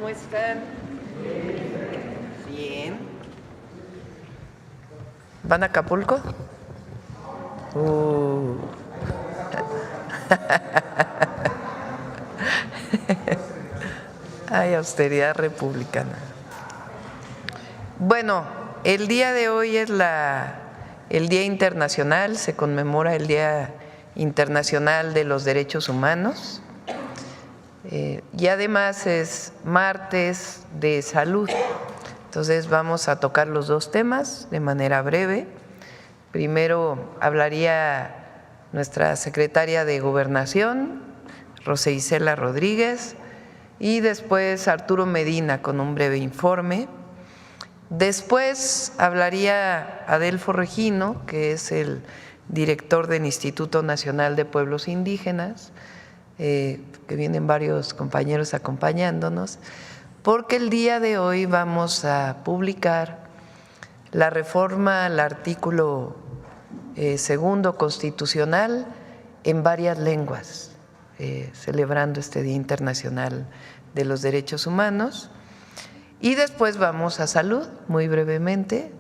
¿Cómo están? Bien. ¿Van a Acapulco? Hay austeridad republicana. Bueno, el día de hoy es el Día Internacional, se conmemora el Día Internacional de los Derechos Humanos y además es martes de salud. Entonces vamos a tocar los dos temas de manera breve. Primero hablaría nuestra secretaria de Gobernación, Rosa Isela Rodríguez, y después Arturo Medina con un breve informe. Después hablaría Adelfo Regino, que es el director del Instituto Nacional de Pueblos Indígenas, que vienen varios compañeros acompañándonos, porque el día de hoy vamos a publicar la reforma al artículo segundo constitucional en varias lenguas, celebrando este Día Internacional de los Derechos Humanos. Y después vamos a salud, muy brevemente.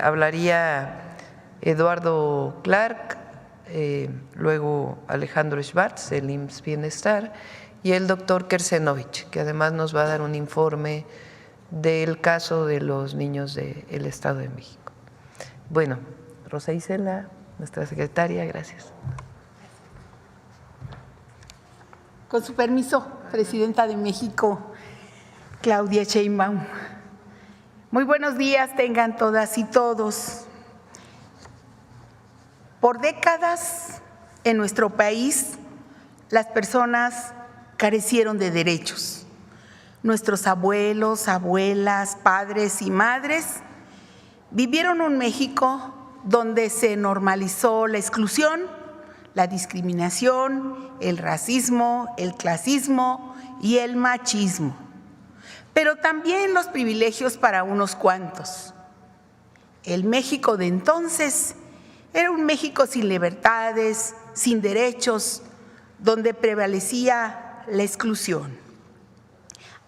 Hablaría Eduardo Clark, luego Alejandro Schwartz, del IMSS Bienestar, y el doctor Kersenovich, que además nos va a dar un informe del caso de los niños del Estado de México. Bueno, Rosa Isela, nuestra secretaria, gracias. Con su permiso, Presidenta de México, Claudia Sheinbaum. Muy buenos días tengan todas y todos. Por décadas en nuestro país las personas carecieron de derechos. Nuestros abuelos, abuelas, padres y madres vivieron un México donde se normalizó la exclusión, la discriminación, el racismo, el clasismo y el machismo, pero también los privilegios para unos cuantos. El México de entonces era un México sin libertades, sin derechos, donde prevalecía la exclusión.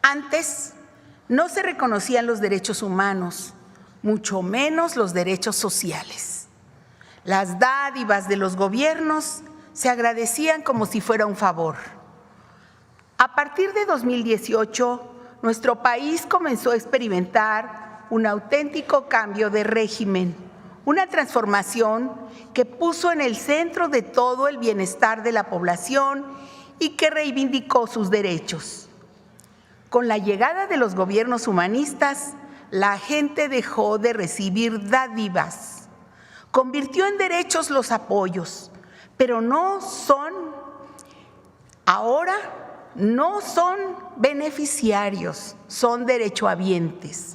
Antes no se reconocían los derechos humanos, mucho menos los derechos sociales. Las dádivas de los gobiernos se agradecían como si fuera un favor. A partir de 2018, nuestro país comenzó a experimentar un auténtico cambio de régimen, una transformación que puso en el centro de todo el bienestar de la población y que reivindicó sus derechos. Con la llegada de los gobiernos humanistas, la gente dejó de recibir dádivas, convirtió en derechos los apoyos, pero ahora no son beneficiarios, son derechohabientes.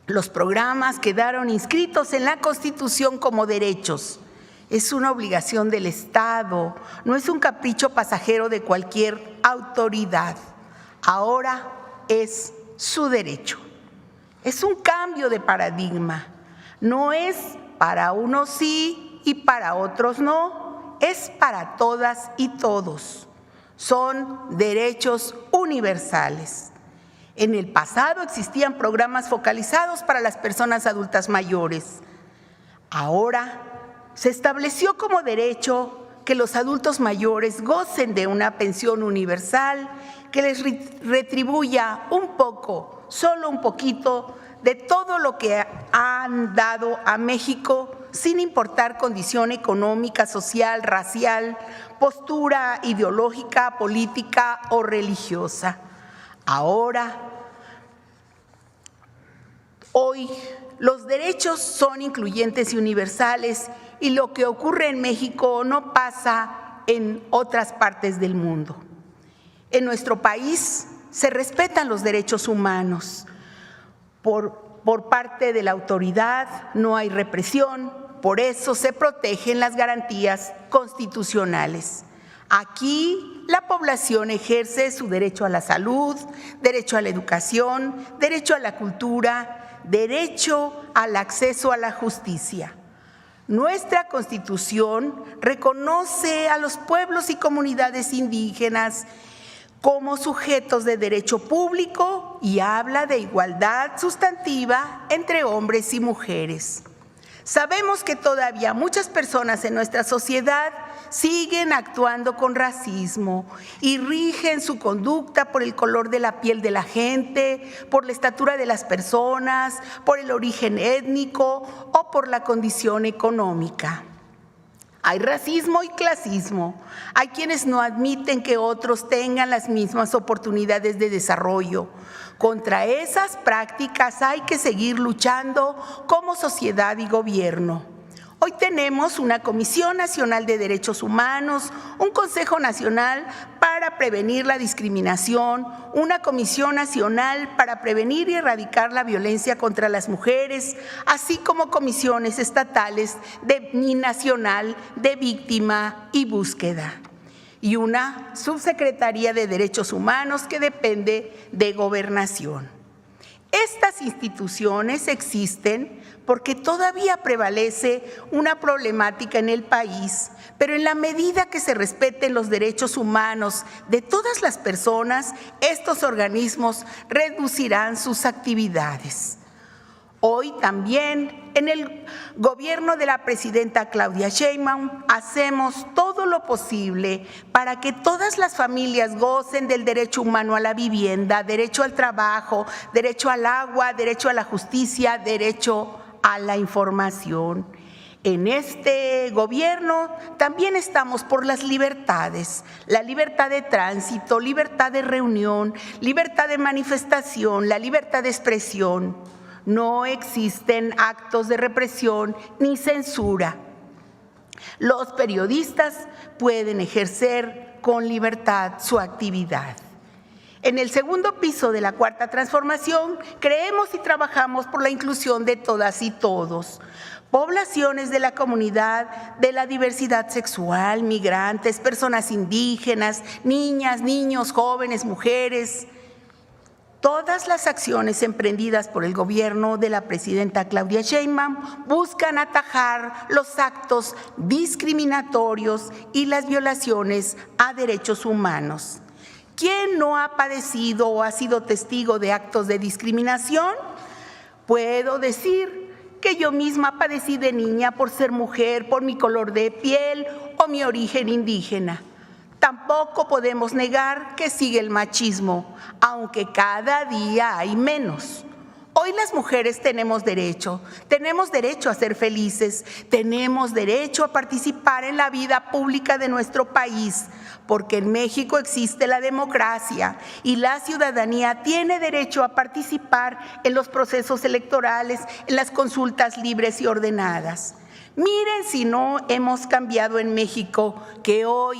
Los programas quedaron inscritos en la Constitución como derechos. Es una obligación del Estado, no es un capricho pasajero de cualquier autoridad. Ahora es su derecho. Es un cambio de paradigma. No es para unos sí y para otros no, es para todas y todos. Son derechos universales. En el pasado existían programas focalizados para las personas adultas mayores. Ahora se estableció como derecho que los adultos mayores gocen de una pensión universal que les retribuya un poco, solo un poquito, de todo lo que han dado a México, sin importar condición económica, social, racial, postura ideológica, política o religiosa. Hoy, los derechos son incluyentes y universales y lo que ocurre en México no pasa en otras partes del mundo. En nuestro país se respetan los derechos humanos. Por parte de la autoridad no hay represión, por eso se protegen las garantías constitucionales. Aquí la población ejerce su derecho a la salud, derecho a la educación, derecho a la cultura, derecho al acceso a la justicia. Nuestra Constitución reconoce a los pueblos y comunidades indígenas como sujetos de derecho público y habla de igualdad sustantiva entre hombres y mujeres. Sabemos que todavía muchas personas en nuestra sociedad siguen actuando con racismo y rigen su conducta por el color de la piel de la gente, por la estatura de las personas, por el origen étnico o por la condición económica. Hay racismo y clasismo. Hay quienes no admiten que otros tengan las mismas oportunidades de desarrollo. Contra esas prácticas hay que seguir luchando como sociedad y gobierno. Hoy tenemos una Comisión Nacional de Derechos Humanos, un Consejo Nacional para prevenir la discriminación, una Comisión Nacional para prevenir y erradicar la violencia contra las mujeres, así como comisiones estatales y nacional de víctima y búsqueda, y una Subsecretaría de Derechos Humanos que depende de Gobernación. Estas instituciones existen porque todavía prevalece una problemática en el país, pero en la medida que se respeten los derechos humanos de todas las personas, estos organismos reducirán sus actividades. Hoy también en el gobierno de la presidenta Claudia Sheinbaum hacemos todo lo posible para que todas las familias gocen del derecho humano a la vivienda, derecho al trabajo, derecho al agua, derecho a la justicia, derecho a la información. En este gobierno también estamos por las libertades, la libertad de tránsito, libertad de reunión, libertad de manifestación, la libertad de expresión. No existen actos de represión ni censura. Los periodistas pueden ejercer con libertad su actividad. En el segundo piso de la Cuarta Transformación, creemos y trabajamos por la inclusión de todas y todos. Poblaciones de la comunidad, de la diversidad sexual, migrantes, personas indígenas, niñas, niños, jóvenes, mujeres. Todas las acciones emprendidas por el gobierno de la presidenta Claudia Sheinbaum buscan atajar los actos discriminatorios y las violaciones a derechos humanos. ¿Quién no ha padecido o ha sido testigo de actos de discriminación? Puedo decir que yo misma padecí de niña por ser mujer, por mi color de piel o mi origen indígena. Tampoco podemos negar que sigue el machismo, aunque cada día hay menos. Hoy las mujeres tenemos derecho a ser felices, tenemos derecho a participar en la vida pública de nuestro país, porque en México existe la democracia y la ciudadanía tiene derecho a participar en los procesos electorales, en las consultas libres y ordenadas. Miren si no hemos cambiado en México, que hoy,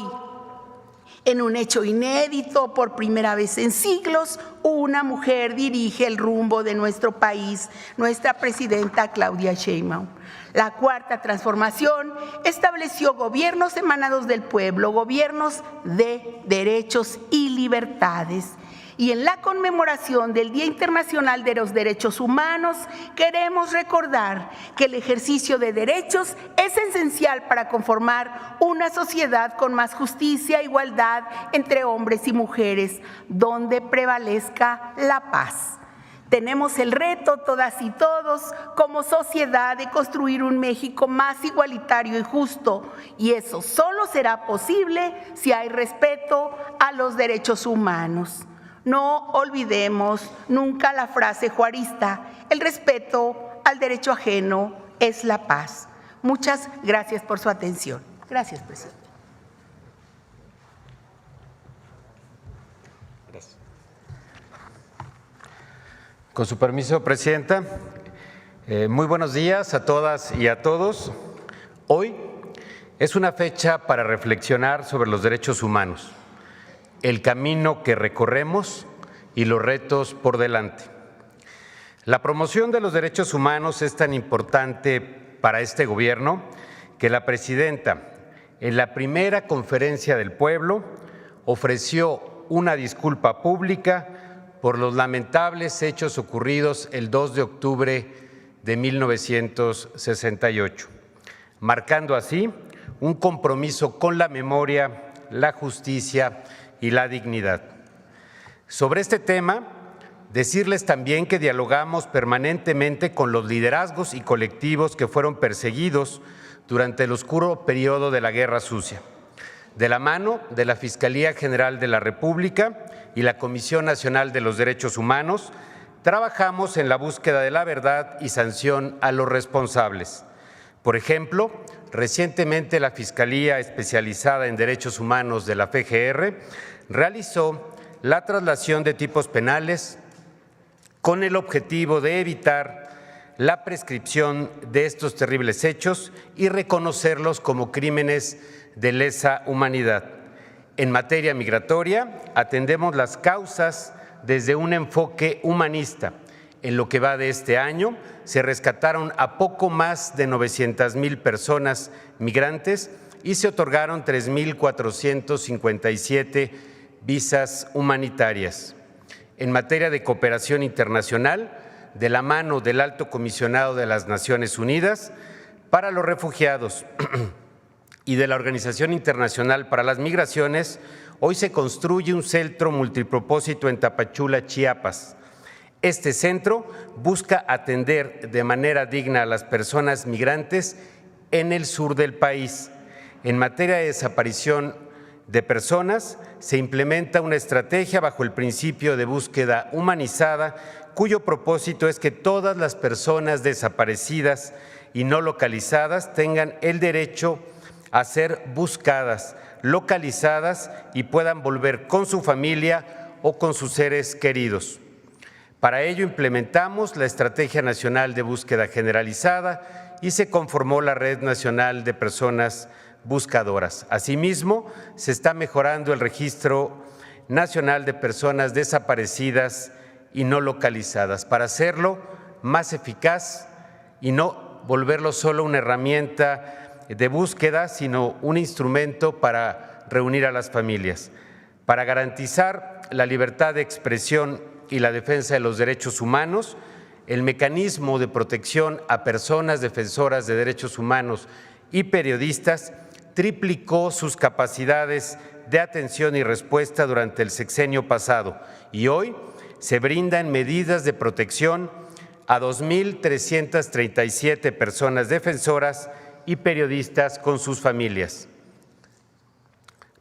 en un hecho inédito, por primera vez en siglos, una mujer dirige el rumbo de nuestro país, nuestra presidenta Claudia Sheinbaum. La Cuarta Transformación estableció gobiernos emanados del pueblo, gobiernos de derechos y libertades. Y en la conmemoración del Día Internacional de los Derechos Humanos, queremos recordar que el ejercicio de derechos es esencial para conformar una sociedad con más justicia e igualdad entre hombres y mujeres, donde prevalezca la paz. Tenemos el reto, todas y todos, como sociedad, de construir un México más igualitario y justo, y eso solo será posible si hay respeto a los derechos humanos. No olvidemos nunca la frase juarista: el respeto al derecho ajeno es la paz. Muchas gracias por su atención. Gracias, presidente. Gracias. Con su permiso, presidenta, muy buenos días a todas y a todos. Hoy es una fecha para reflexionar sobre los derechos humanos, el camino que recorremos y los retos por delante. La promoción de los derechos humanos es tan importante para este gobierno que la presidenta, en la primera conferencia del pueblo, ofreció una disculpa pública por los lamentables hechos ocurridos el 2 de octubre de 1968, marcando así un compromiso con la memoria, la justicia y la dignidad. Sobre este tema, decirles también que dialogamos permanentemente con los liderazgos y colectivos que fueron perseguidos durante el oscuro periodo de la Guerra Sucia, de la mano de la Fiscalía General de la República y la Comisión Nacional de los Derechos Humanos. Trabajamos en la búsqueda de la verdad y sanción a los responsables. Por ejemplo, recientemente la Fiscalía Especializada en Derechos Humanos de la FGR realizó la traslación de tipos penales con el objetivo de evitar la prescripción de estos terribles hechos y reconocerlos como crímenes de lesa humanidad. En materia migratoria, atendemos las causas desde un enfoque humanista. En lo que va de este año, se rescataron a poco más de 900,000 personas migrantes y se otorgaron 3,457 visas humanitarias. En materia de cooperación internacional, de la mano del Alto Comisionado de las Naciones Unidas para los Refugiados y de la Organización Internacional para las Migraciones, hoy se construye un centro multipropósito en Tapachula, Chiapas. Este centro busca atender de manera digna a las personas migrantes en el sur del país. En materia de desaparición de personas, se implementa una estrategia bajo el principio de búsqueda humanizada, cuyo propósito es que todas las personas desaparecidas y no localizadas tengan el derecho a ser buscadas, localizadas y puedan volver con su familia o con sus seres queridos. Para ello implementamos la Estrategia Nacional de Búsqueda Generalizada y se conformó la Red Nacional de Personas Buscadoras. Asimismo, se está mejorando el Registro Nacional de Personas Desaparecidas y no localizadas para hacerlo más eficaz y no volverlo solo una herramienta de búsqueda, sino un instrumento para reunir a las familias. Para garantizar la libertad de expresión y la defensa de los derechos humanos, el mecanismo de protección a personas defensoras de derechos humanos y periodistas triplicó sus capacidades de atención y respuesta durante el sexenio pasado y hoy se brindan medidas de protección a 2,337 personas defensoras y periodistas con sus familias.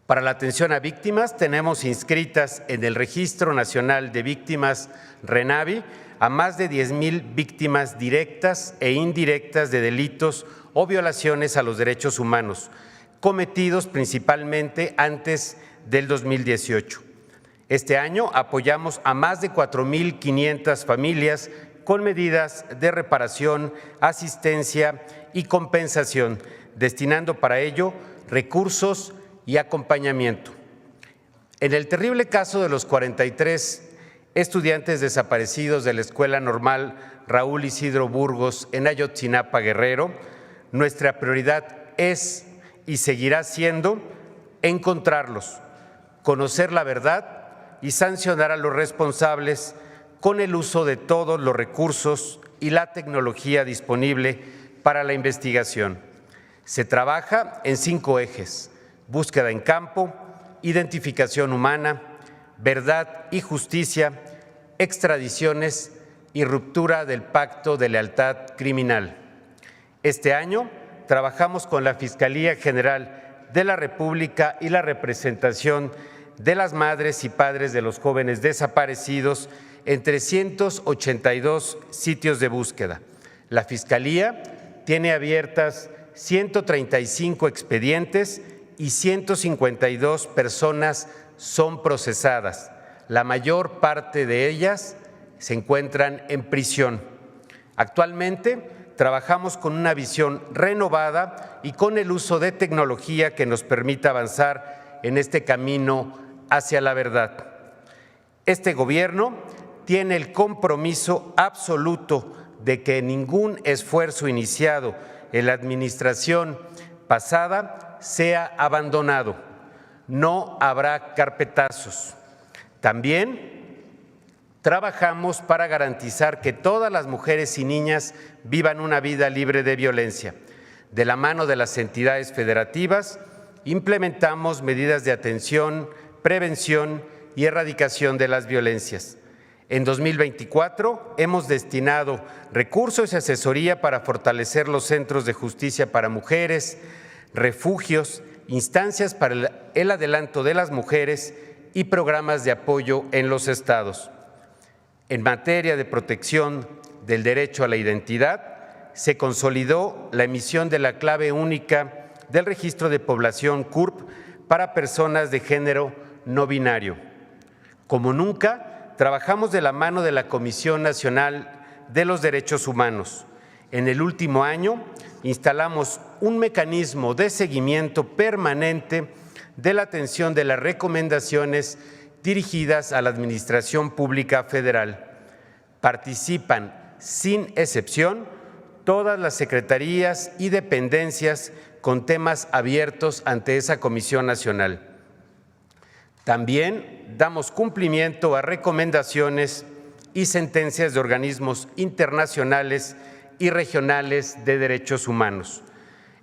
Para la atención a víctimas, tenemos inscritas en el Registro Nacional de Víctimas RENAVI a más de 10,000 víctimas directas e indirectas de delitos o violaciones a los derechos humanos, cometidos principalmente antes del 2018. Este año apoyamos a más de 4,500 familias con medidas de reparación, asistencia y compensación, destinando para ello recursos y acompañamiento. En el terrible caso de los 43 estudiantes desaparecidos de la Escuela Normal Raúl Isidro Burgos en Ayotzinapa, Guerrero, nuestra prioridad es y seguirá siendo encontrarlos, conocer la verdad y sancionar a los responsables con el uso de todos los recursos y la tecnología disponible para la investigación. Se trabaja en 5 ejes: búsqueda en campo, identificación humana, verdad y justicia, extradiciones y ruptura del pacto de lealtad criminal. Este año trabajamos con la Fiscalía General de la República y la representación de las madres y padres de los jóvenes desaparecidos en 382 sitios de búsqueda. La Fiscalía tiene abiertas 135 expedientes y 152 personas son procesadas. La mayor parte de ellas se encuentran en prisión. Actualmente trabajamos con una visión renovada y con el uso de tecnología que nos permita avanzar en este camino hacia la verdad. Este gobierno tiene el compromiso absoluto de que ningún esfuerzo iniciado en la administración pasada sea abandonado. No habrá carpetazos. También trabajamos para garantizar que todas las mujeres y niñas vivan una vida libre de violencia. De la mano de las entidades federativas, implementamos medidas de atención, prevención y erradicación de las violencias. En 2024 hemos destinado recursos y asesoría para fortalecer los centros de justicia para mujeres, refugios, instancias para el adelanto de las mujeres y programas de apoyo en los estados. En materia de protección del derecho a la identidad, se consolidó la emisión de la clave única del Registro de Población CURP para personas de género no binario. Como nunca, trabajamos de la mano de la Comisión Nacional de los Derechos Humanos. En el último año, instalamos un mecanismo de seguimiento permanente de la atención de las recomendaciones dirigidas a la Administración Pública Federal. Participan, sin excepción, todas las secretarías y dependencias con temas abiertos ante esa Comisión Nacional. También damos cumplimiento a recomendaciones y sentencias de organismos internacionales y regionales de derechos humanos.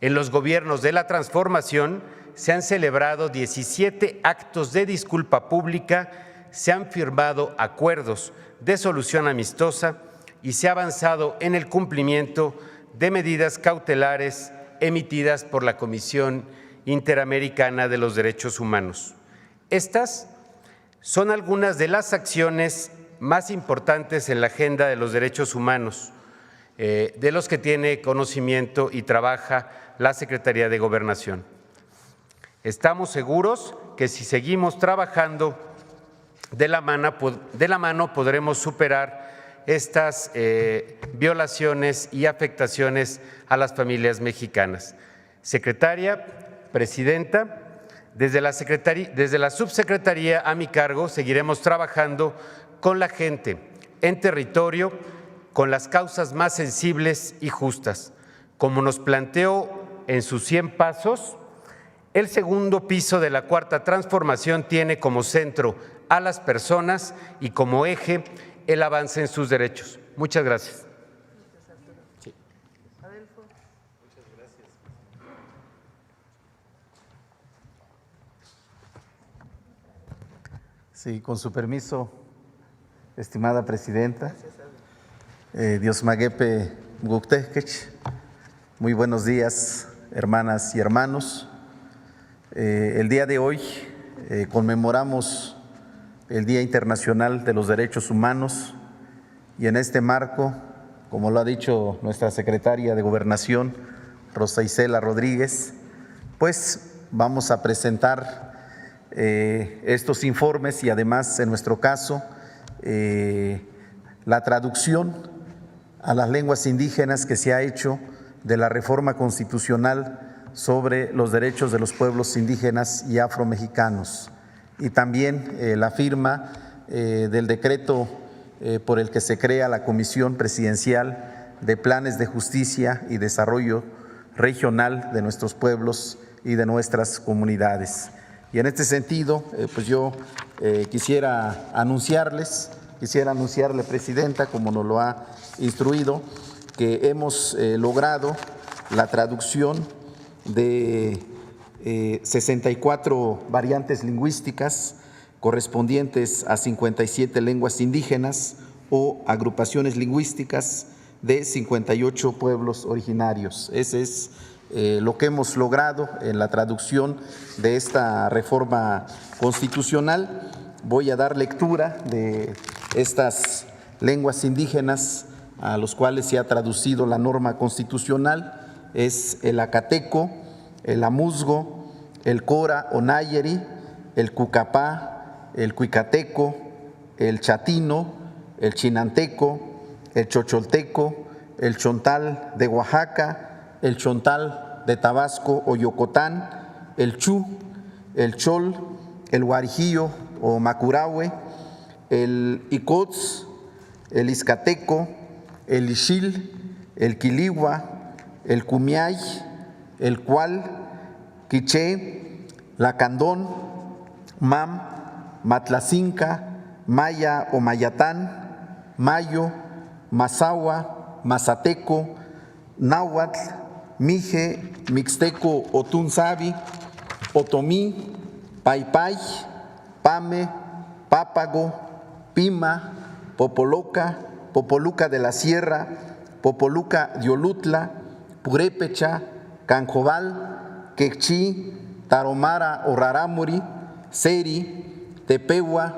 En los gobiernos de la transformación se han celebrado 17 actos de disculpa pública, se han firmado acuerdos de solución amistosa y se ha avanzado en el cumplimiento de medidas cautelares emitidas por la Comisión Interamericana de los Derechos Humanos. Estas son algunas de las acciones más importantes en la agenda de los derechos humanos, de los que tiene conocimiento y trabaja la Secretaría de Gobernación. Estamos seguros que si seguimos trabajando de la mano podremos superar estas violaciones y afectaciones a las familias mexicanas. Secretaria, Presidenta, desde la subsecretaría a mi cargo seguiremos trabajando con la gente en territorio, con las causas más sensibles y justas. Como nos planteó en sus 100 pasos, el segundo piso de la Cuarta Transformación tiene como centro a las personas y como eje el avance en sus derechos. Muchas gracias. Sí, con su permiso, estimada presidenta, Dios maguepe Guctejkech, muy buenos días, hermanas y hermanos. El día de hoy conmemoramos el Día Internacional de los Derechos Humanos y en este marco, como lo ha dicho nuestra secretaria de Gobernación, Rosa Isela Rodríguez, pues vamos a presentar estos informes y además, en nuestro caso, la traducción a las lenguas indígenas que se ha hecho de la reforma constitucional sobre los derechos de los pueblos indígenas y afromexicanos y también la firma del decreto por el que se crea la Comisión Presidencial de Planes de Justicia y Desarrollo Regional de nuestros pueblos y de nuestras comunidades. Y en este sentido, pues yo quisiera anunciarle, Presidenta, como nos lo ha instruido, que hemos logrado la traducción de 64 variantes lingüísticas correspondientes a 57 lenguas indígenas o agrupaciones lingüísticas de 58 pueblos originarios. Ese es lo que hemos logrado en la traducción de esta reforma constitucional. Voy a dar lectura de estas lenguas indígenas a los cuales se ha traducido la norma constitucional. Es el acateco, el amuzgo, el cora o nayeri, el cucapá, el cuicateco, el chatino, el chinanteco, el chocholteco, el chontal de Oaxaca, el chontal de Tabasco o Yocotán, el chu, el chol, el guarijillo o macurahue, el icotz, el izcateco, el ixil, el quiligua, el cumiay, el cual, quiché, lacandón, mam, matlacinca, maya o mayatán, mayo, mazahua, mazateco, náhuatl, mije, mixteco o tunzabi, otomí, paipay, pame, Pápago, Pima, Popoloca, Popoluca de la Sierra, Popoluca de Olutla, Purépecha, Canjobal, Quechí, Tarahumara o Rarámuri, Seri, Tepehua,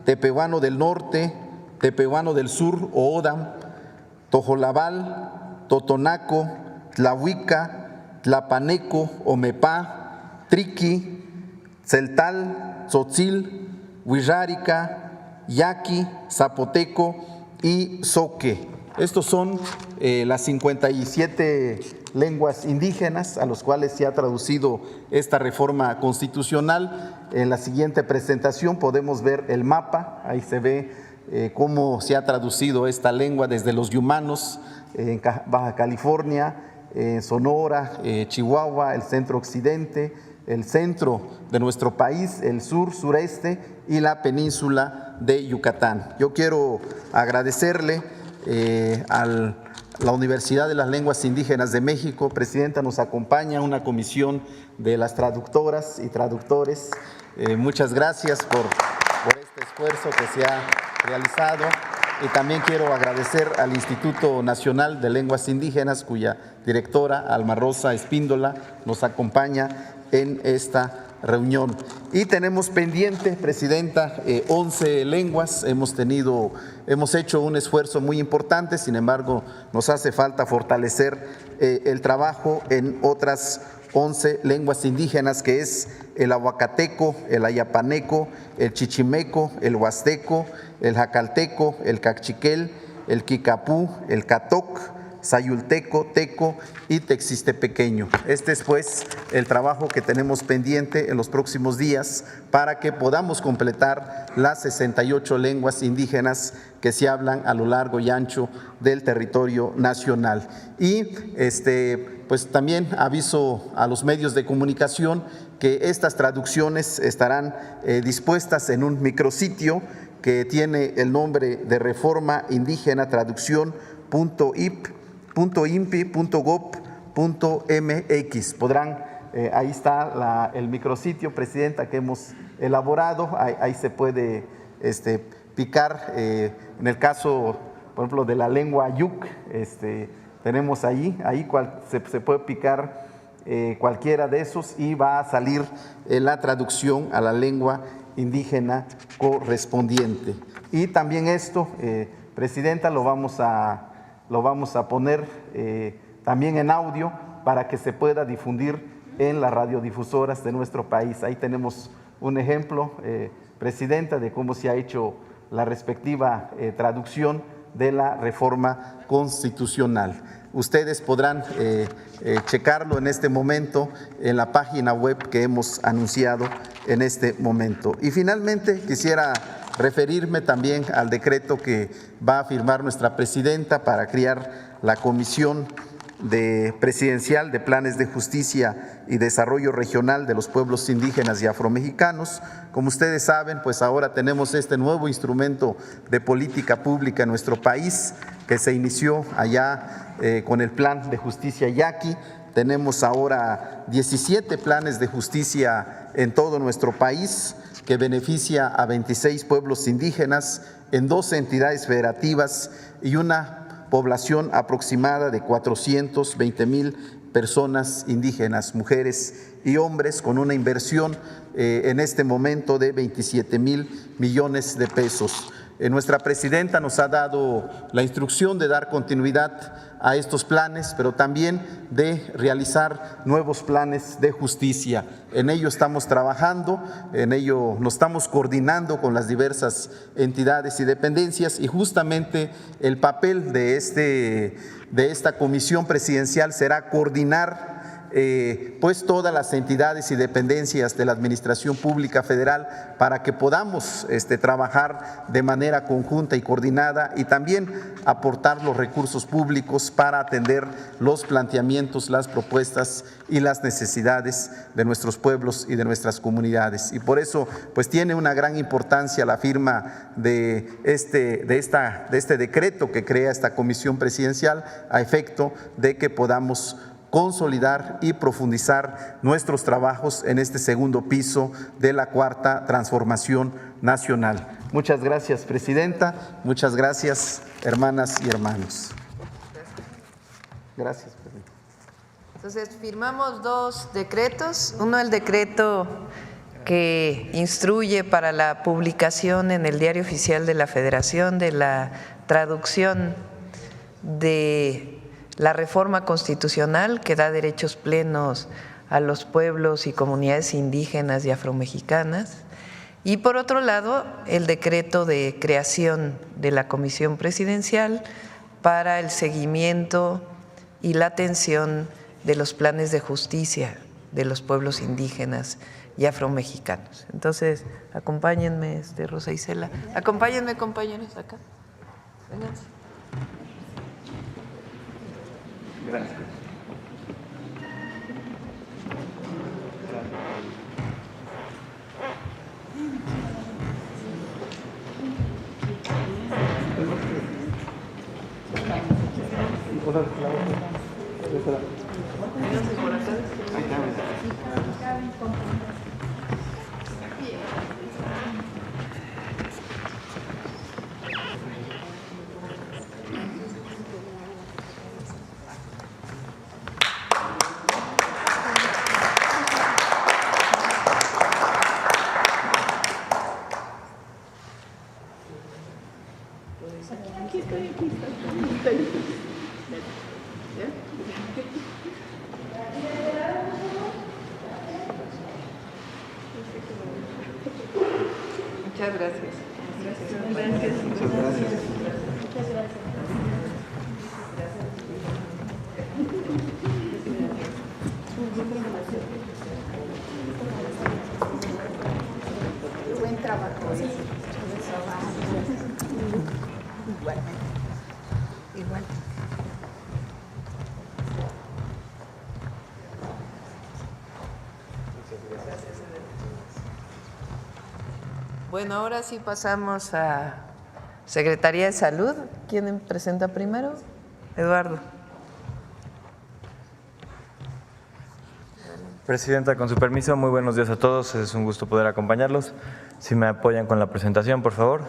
Tepehuano del Norte, Tepehuano del Sur o Odam, Tojolabal, Totonaco, Tlahuica, Tlapaneco, Omepá, Triqui, Celtal, Tzotzil, Huirrárica, Yaqui, Zapoteco y Zoque. Estos son las 57 lenguas indígenas a los cuales se ha traducido esta reforma constitucional. En la siguiente presentación podemos ver el mapa, ahí se ve cómo se ha traducido esta lengua desde los yumanos, en Baja California, Sonora, Chihuahua, el centro occidente, el centro de nuestro país, el sur, sureste y la península de Yucatán. Yo quiero agradecerle a la Universidad de las Lenguas Indígenas de México. Presidenta, nos acompaña una comisión de las traductoras y traductores. Muchas gracias por este esfuerzo que se ha realizado. Y también quiero agradecer al Instituto Nacional de Lenguas Indígenas, cuya directora, Alma Rosa Espíndola, nos acompaña en esta reunión. Y tenemos pendiente, Presidenta, 11 lenguas. Hemos hecho un esfuerzo muy importante, sin embargo, nos hace falta fortalecer el trabajo en otras 11 lenguas indígenas, que es el ahuacateco, el ayapaneco, el chichimeco, el huasteco, el jacalteco, el cachiquel, el quicapú, el catoc, sayulteco, teco y texistepequeño. Este es pues el trabajo que tenemos pendiente en los próximos días para que podamos completar las 68 lenguas indígenas que se hablan a lo largo y ancho del territorio nacional. Y pues también aviso a los medios de comunicación que estas traducciones estarán dispuestas en un micrositio que tiene el nombre de Reforma Indígena Traducción.impi.gov.mx. Podrán, ahí está el micrositio, Presidenta, que hemos elaborado. Ahí se puede picar. En el caso, por ejemplo, de la lengua ayuk, tenemos ahí se puede picar cualquiera de esos y va a salir la traducción a la lengua indígena correspondiente. Y también esto, Presidenta, lo vamos a poner también en audio para que se pueda difundir en las radiodifusoras de nuestro país. Ahí tenemos un ejemplo, Presidenta, de cómo se ha hecho la respectiva traducción de la reforma constitucional. Ustedes podrán checarlo en este momento en la página web que hemos anunciado en este momento. Y finalmente quisiera referirme también al decreto que va a firmar nuestra presidenta para crear la Comisión Presidencial de Planes de Justicia y Desarrollo Regional de los Pueblos Indígenas y Afromexicanos. Como ustedes saben, pues ahora tenemos este nuevo instrumento de política pública en nuestro país que se inició allá con el Plan de Justicia Yaqui. Tenemos ahora 17 planes de justicia en todo nuestro país que beneficia a 26 pueblos indígenas en 12 entidades federativas y una población aproximada de 420,000 personas indígenas, mujeres y hombres, con una inversión en este momento de 27,000 millones de pesos. Nuestra presidenta nos ha dado la instrucción de dar continuidad a estos planes, pero también de realizar nuevos planes de justicia. En ello estamos trabajando, en ello nos estamos coordinando con las diversas entidades y dependencias, y justamente el papel de esta comisión presidencial será coordinar pues todas las entidades y dependencias de la Administración Pública Federal para que podamos trabajar de manera conjunta y coordinada, y también aportar los recursos públicos para atender los planteamientos, las propuestas y las necesidades de nuestros pueblos y de nuestras comunidades. Y por eso pues tiene una gran importancia la firma de este decreto que crea esta comisión presidencial, a efecto de que podamos consolidar y profundizar nuestros trabajos en este segundo piso de la Cuarta Transformación Nacional. Muchas gracias, Presidenta. Muchas gracias, hermanas y hermanos. Gracias, Presidenta. Entonces, firmamos 2 decretos. Uno, el decreto que instruye para la publicación en el Diario Oficial de la Federación de la traducción de la reforma constitucional que da derechos plenos a los pueblos y comunidades indígenas y afromexicanas. Y por otro lado, el decreto de creación de la Comisión Presidencial para el seguimiento y la atención de los planes de justicia de los pueblos indígenas y afromexicanos. Entonces, acompáñenme, Rosa Isela. Acompáñenme, compañeros, acá. Vénganse. Gracias. Muchas gracias. Muchas gracias. Buen trabajo. Igualmente. Igual. Bueno, ahora sí pasamos a Secretaría de Salud. ¿Quién presenta primero? Eduardo. Presidenta, con su permiso, muy buenos días a todos. Es un gusto poder acompañarlos. Si me apoyan con la presentación, por favor.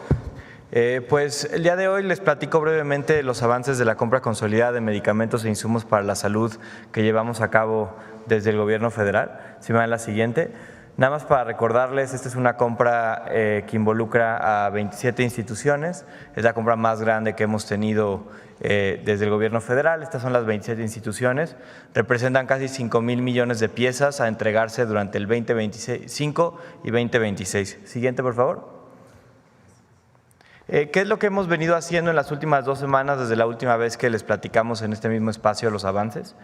Pues el día de hoy les platico brevemente los avances de la compra consolidada de medicamentos e insumos para la salud que llevamos a cabo desde el Gobierno federal. Si me dan la siguiente. Nada más para recordarles, esta es una compra que involucra a 27 instituciones. Es la compra más grande que hemos tenido desde el Gobierno federal. Estas son las 27 instituciones. Representan casi 5,000 millones de piezas a entregarse durante el 2025 y 2026. Siguiente, por favor. ¿Qué es lo que hemos venido haciendo en las últimas 2 semanas desde la última vez que les platicamos en este mismo espacio los avances?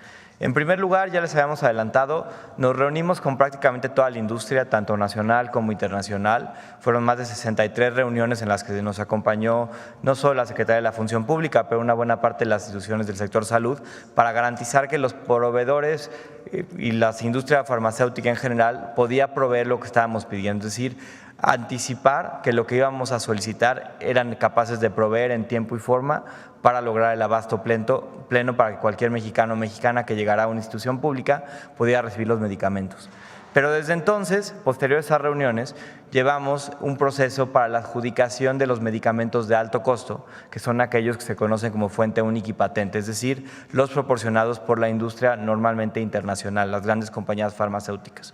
En primer lugar, ya les habíamos adelantado, nos reunimos con prácticamente toda la industria, tanto nacional como internacional. Fueron más de 63 reuniones en las que nos acompañó no solo la Secretaría de la Función Pública, pero una buena parte de las instituciones del sector salud, para garantizar que los proveedores y la industria farmacéutica en general podía proveer lo que estábamos pidiendo, es decir, anticipar que lo que íbamos a solicitar eran capaces de proveer en tiempo y forma para lograr el abasto pleno para que cualquier mexicano o mexicana que llegara a una institución pública pudiera recibir los medicamentos. Pero desde entonces, posterior a esas reuniones, llevamos un proceso para la adjudicación de los medicamentos de alto costo, que son aquellos que se conocen como fuente única y patente, es decir, los proporcionados por la industria normalmente internacional, las grandes compañías farmacéuticas.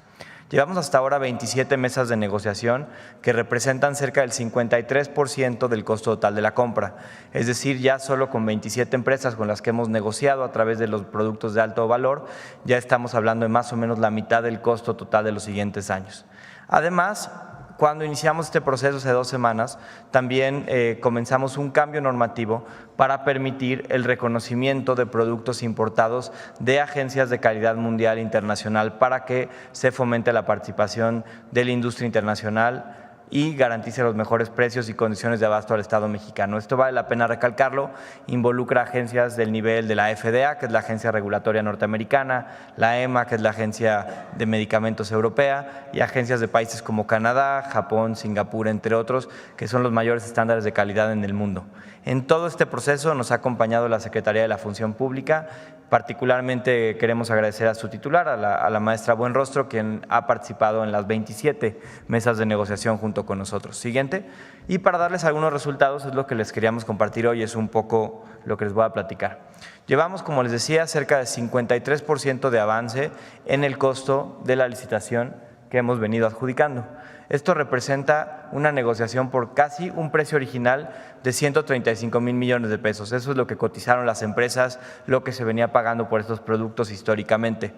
Llevamos hasta ahora 27 mesas de negociación que representan cerca del 53% del costo total de la compra. Es decir, ya solo con 27 empresas con las que hemos negociado a través de los productos de alto valor, ya estamos hablando de más o menos la mitad del costo total de los siguientes años. Además, cuando iniciamos este proceso hace 2 semanas, también comenzamos un cambio normativo para permitir el reconocimiento de productos importados de agencias de calidad mundial e internacional para que se fomente la participación de la industria internacional y garantice los mejores precios y condiciones de abasto al Estado mexicano. Esto vale la pena recalcarlo, involucra agencias del nivel de la FDA, que es la Agencia Regulatoria Norteamericana, la EMA, que es la Agencia de Medicamentos Europea, y agencias de países como Canadá, Japón, Singapur, entre otros, que son los mayores estándares de calidad en el mundo. En todo este proceso nos ha acompañado la Secretaría de la Función Pública. Particularmente queremos agradecer a su titular, a la maestra Buenrostro, quien ha participado en las 27 mesas de negociación junto con nosotros. Siguiente. Y para darles algunos resultados, es lo que les queríamos compartir hoy, es un poco lo que les voy a platicar. Llevamos, como les decía, cerca de 53% de avance en el costo de la licitación que hemos venido adjudicando. Esto representa una negociación por casi un precio original de 135,000 millones de pesos. Eso es lo que cotizaron las empresas, lo que se venía pagando por estos productos históricamente.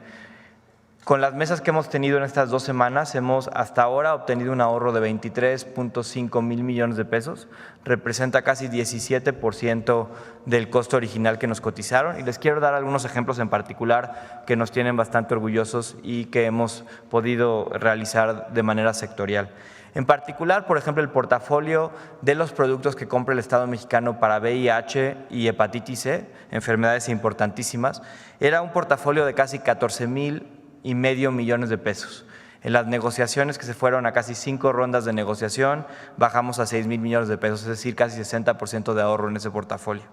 Con las mesas que hemos tenido en estas 2 semanas, hemos hasta ahora obtenido un ahorro de 23,5 mil millones de pesos. Representa casi 17% del costo original que nos cotizaron. Y les quiero dar algunos ejemplos en particular que nos tienen bastante orgullosos y que hemos podido realizar de manera sectorial. En particular, por ejemplo, el portafolio de los productos que compra el Estado mexicano para VIH y hepatitis C, enfermedades importantísimas, era un portafolio de casi 14,5 millones de pesos. En las negociaciones que se fueron a casi 5 rondas de negociación, bajamos a 6,000 millones de pesos, es decir, casi 60% de ahorro en ese portafolio.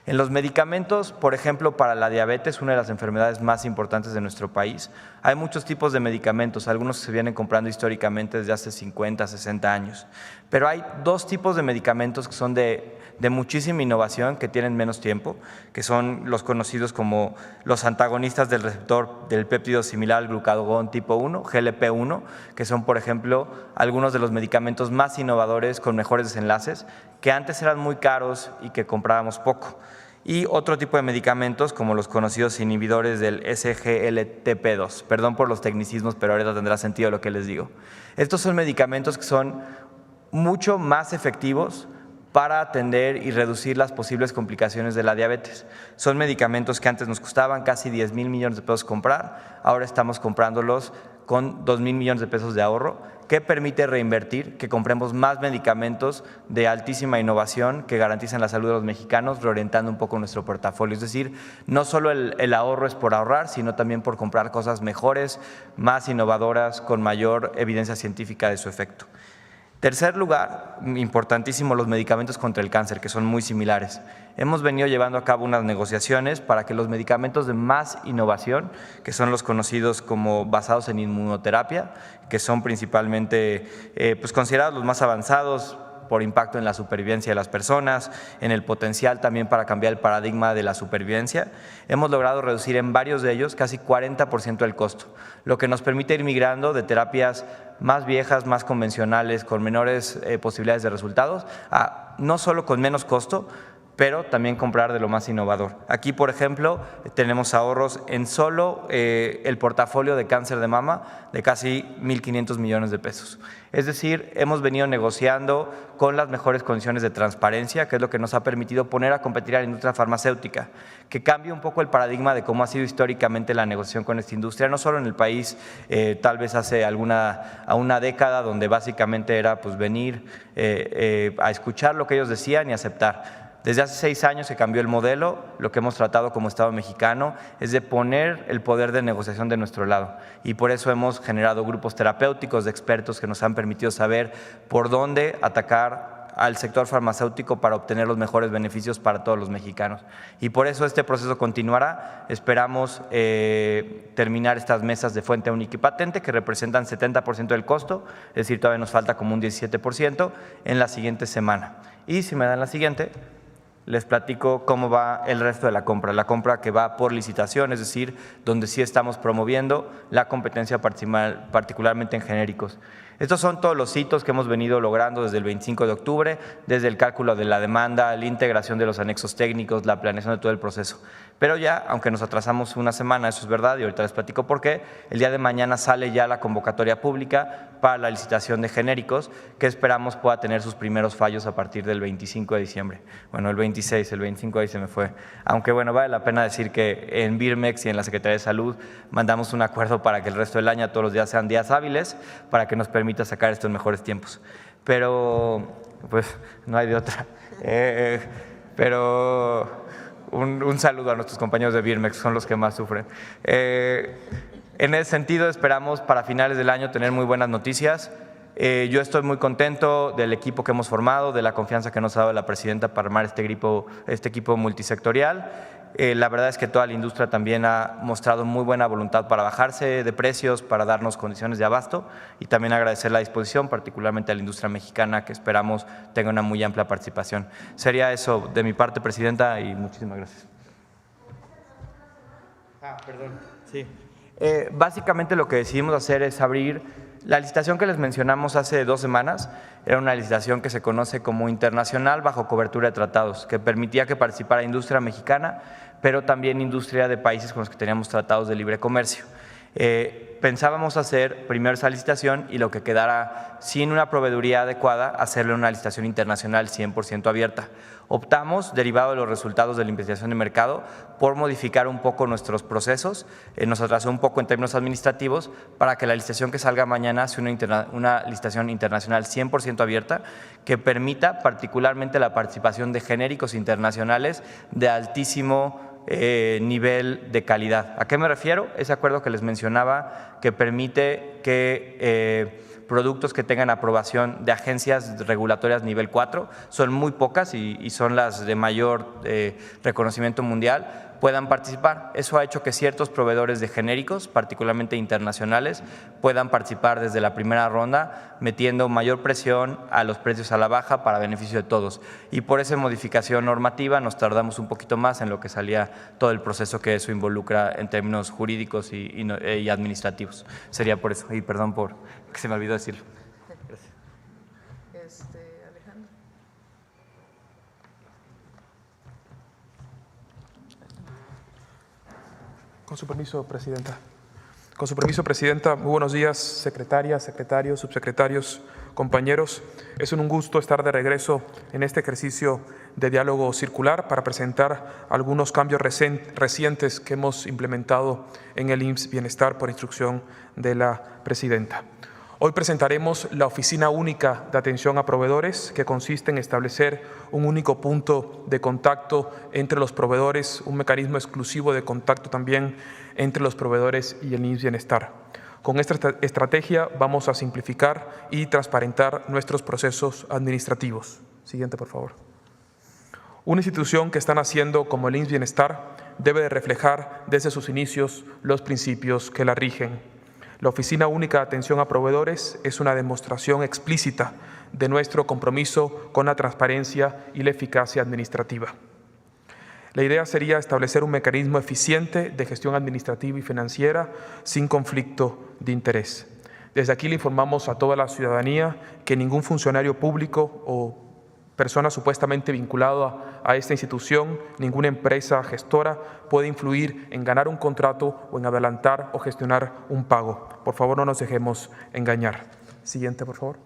En los medicamentos, por ejemplo, para la diabetes, una de las enfermedades más importantes de nuestro país, hay muchos tipos de medicamentos, algunos que se vienen comprando históricamente desde hace 50, 60 años, pero hay 2 tipos de medicamentos que son de muchísima innovación, que tienen menos tiempo, que son los conocidos como los antagonistas del receptor del péptido similar al glucagón tipo 1, GLP-1, que son, por ejemplo, algunos de los medicamentos más innovadores con mejores desenlaces, que antes eran muy caros y que comprábamos poco. Y otro tipo de medicamentos como los conocidos inhibidores del SGLT2. Perdón por los tecnicismos, pero ahorita tendrá sentido lo que les digo. Estos son medicamentos que son mucho más efectivos para atender y reducir las posibles complicaciones de la diabetes. Son medicamentos que antes nos costaban casi 10,000 millones de pesos comprar, ahora estamos comprándolos con 2,000 millones de pesos de ahorro, que permite reinvertir, que compremos más medicamentos de altísima innovación que garantizan la salud de los mexicanos, reorientando un poco nuestro portafolio. Es decir, no solo el ahorro es por ahorrar, sino también por comprar cosas mejores, más innovadoras, con mayor evidencia científica de su efecto. Tercer lugar, importantísimo, los medicamentos contra el cáncer, que son muy similares. Hemos venido llevando a cabo unas negociaciones para que los medicamentos de más innovación, que son los conocidos como basados en inmunoterapia, que son principalmente considerados los más avanzados por impacto en la supervivencia de las personas, en el potencial también para cambiar el paradigma de la supervivencia, hemos logrado reducir en varios de ellos casi 40% el costo, lo que nos permite ir migrando de terapias más viejas, más convencionales, con menores posibilidades de resultados, a no solo con menos costo, pero también comprar de lo más innovador. Aquí, por ejemplo, tenemos ahorros en solo el portafolio de cáncer de mama de casi 1,500 millones de pesos. Es decir, hemos venido negociando con las mejores condiciones de transparencia, que es lo que nos ha permitido poner a competir a la industria farmacéutica, que cambie un poco el paradigma de cómo ha sido históricamente la negociación con esta industria, no solo en el país, tal vez hace una década, donde básicamente era venir a escuchar lo que ellos decían y aceptar. Desde hace 6 años se cambió el modelo, lo que hemos tratado como Estado mexicano es de poner el poder de negociación de nuestro lado y por eso hemos generado grupos terapéuticos de expertos que nos han permitido saber por dónde atacar al sector farmacéutico para obtener los mejores beneficios para todos los mexicanos. Y por eso este proceso continuará. Esperamos terminar estas mesas de fuente única y patente que representan 70% del costo, es decir, todavía nos falta como un 17% en la siguiente semana. Y si me dan la siguiente, les platico cómo va el resto de la compra que va por licitación, es decir, donde sí estamos promoviendo la competencia particularmente en genéricos. Estos son todos los hitos que hemos venido logrando desde el 25 de octubre, desde el cálculo de la demanda, la integración de los anexos técnicos, la planeación de todo el proceso. Pero ya, aunque nos atrasamos una semana, eso es verdad, y ahorita les platico por qué, el día de mañana sale ya la convocatoria pública para la licitación de genéricos, que esperamos pueda tener sus primeros fallos a partir del 25 de diciembre. Bueno, el 26, el 25 ahí se me fue. Aunque bueno, vale la pena decir que en Birmex y en la Secretaría de Salud mandamos un acuerdo para que el resto del año todos los días sean días hábiles, para que nos permita sacar esto en mejores tiempos. Pero, pues, no hay de otra. Pero un saludo a nuestros compañeros de Birmex, son los que más sufren. En ese sentido, esperamos para finales del año tener muy buenas noticias. Yo estoy muy contento del equipo que hemos formado, de la confianza que nos ha dado la presidenta para armar este equipo multisectorial. La verdad es que toda la industria también ha mostrado muy buena voluntad para bajarse de precios, para darnos condiciones de abasto, y también agradecer la disposición, particularmente a la industria mexicana, que esperamos tenga una muy amplia participación. Sería eso de mi parte, presidenta, y muchísimas gracias. Perdón. Sí. Básicamente lo que decidimos hacer es abrir la licitación que les mencionamos hace 2 semanas. Era una licitación que se conoce como internacional bajo cobertura de tratados, que permitía que participara industria mexicana, pero también industria de países con los que teníamos tratados de libre comercio. Pensábamos hacer primero esa licitación y lo que quedara sin una proveeduría adecuada, hacerle una licitación internacional 100% abierta. Optamos, derivado de los resultados de la investigación de mercado, por modificar un poco nuestros procesos, nos atrasó un poco en términos administrativos, para que la licitación que salga mañana sea una licitación internacional 100% abierta, que permita particularmente la participación de genéricos internacionales de altísimo nivel de calidad. ¿A qué me refiero? Ese acuerdo que les mencionaba, que permite que productos que tengan aprobación de agencias regulatorias nivel 4, son muy pocas y son las de mayor reconocimiento mundial, puedan participar. Eso ha hecho que ciertos proveedores de genéricos, particularmente internacionales, puedan participar desde la primera ronda, metiendo mayor presión a los precios a la baja para beneficio de todos. Y por esa modificación normativa nos tardamos un poquito más en lo que salía todo el proceso que eso involucra en términos jurídicos y administrativos. Sería por eso, y perdón por que se me olvidó decirlo. Gracias. Alejandro. Con su permiso, presidenta. Con su permiso, presidenta, muy buenos días, secretarias, secretarios, subsecretarios, compañeros. Es un gusto estar de regreso en este ejercicio de diálogo circular para presentar algunos cambios recientes que hemos implementado en el IMSS Bienestar por instrucción de la presidenta. Hoy presentaremos la Oficina Única de Atención a Proveedores, que consiste en establecer un único punto de contacto entre los proveedores, un mecanismo exclusivo de contacto también entre los proveedores y el IMSS Bienestar. Con esta estrategia vamos a simplificar y transparentar nuestros procesos administrativos. Siguiente, por favor. Una institución que está naciendo como el IMSS Bienestar debe de reflejar desde sus inicios los principios que la rigen. La Oficina Única de Atención a Proveedores es una demostración explícita de nuestro compromiso con la transparencia y la eficacia administrativa. La idea sería establecer un mecanismo eficiente de gestión administrativa y financiera sin conflicto de interés. Desde aquí le informamos a toda la ciudadanía que ningún funcionario público o persona supuestamente vinculada a esta institución, ninguna empresa gestora puede influir en ganar un contrato o en adelantar o gestionar un pago. Por favor, no nos dejemos engañar. Siguiente, por favor.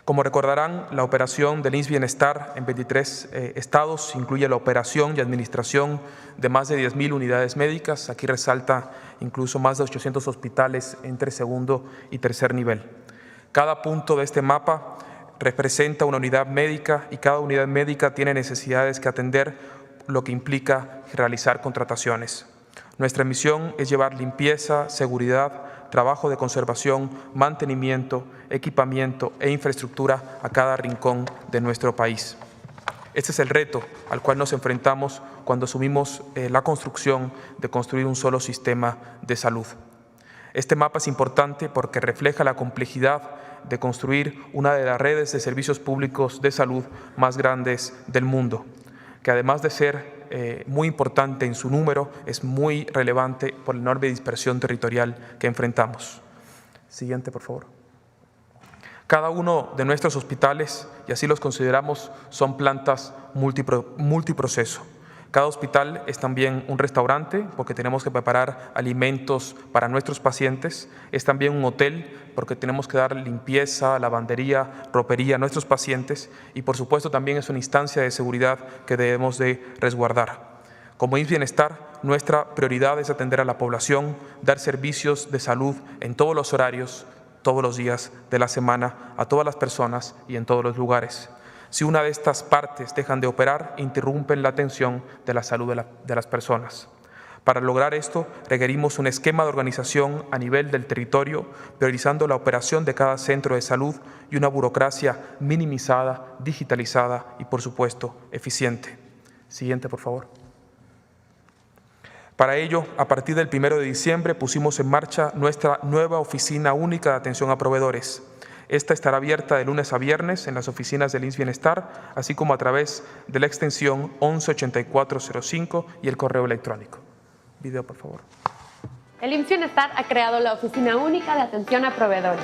Como recordarán, la operación del IMSS Bienestar en 23 estados incluye la operación y administración de más de 10,000 unidades médicas. Aquí resalta incluso más de 800 hospitales entre segundo y tercer nivel. Cada punto de este mapa representa una unidad médica y cada unidad médica tiene necesidades que atender, lo que implica realizar contrataciones. Nuestra misión es llevar limpieza, seguridad, trabajo de conservación, mantenimiento, equipamiento e infraestructura a cada rincón de nuestro país. Este es el reto al cual nos enfrentamos cuando asumimos la construcción de construir un solo sistema de salud. Este mapa es importante porque refleja la complejidad de construir una de las redes de servicios públicos de salud más grandes del mundo, que además de ser muy importante en su número, es muy relevante por la enorme dispersión territorial que enfrentamos. Siguiente, por favor. Cada uno de nuestros hospitales, y así los consideramos, son plantas multiproceso. Cada hospital es también un restaurante porque tenemos que preparar alimentos para nuestros pacientes. Es también un hotel porque tenemos que dar limpieza, lavandería, ropería a nuestros pacientes. Y por supuesto también es una instancia de seguridad que debemos de resguardar. Como IMSS Bienestar, nuestra prioridad es atender a la población, dar servicios de salud en todos los horarios, todos los días de la semana, a todas las personas y en todos los lugares. Si una de estas partes dejan de operar, interrumpen la atención de la salud de las personas. Para lograr esto, requerimos un esquema de organización a nivel del territorio, priorizando la operación de cada centro de salud y una burocracia minimizada, digitalizada y, por supuesto, eficiente. Siguiente, por favor. Para ello, a partir del 1 de diciembre pusimos en marcha nuestra nueva oficina única de atención a proveedores. Esta estará abierta de lunes a viernes en las oficinas del IMSS Bienestar, así como a través de la extensión 118405 y el correo electrónico. Video, por favor. El IMSS Bienestar ha creado la Oficina Única de Atención a Proveedores.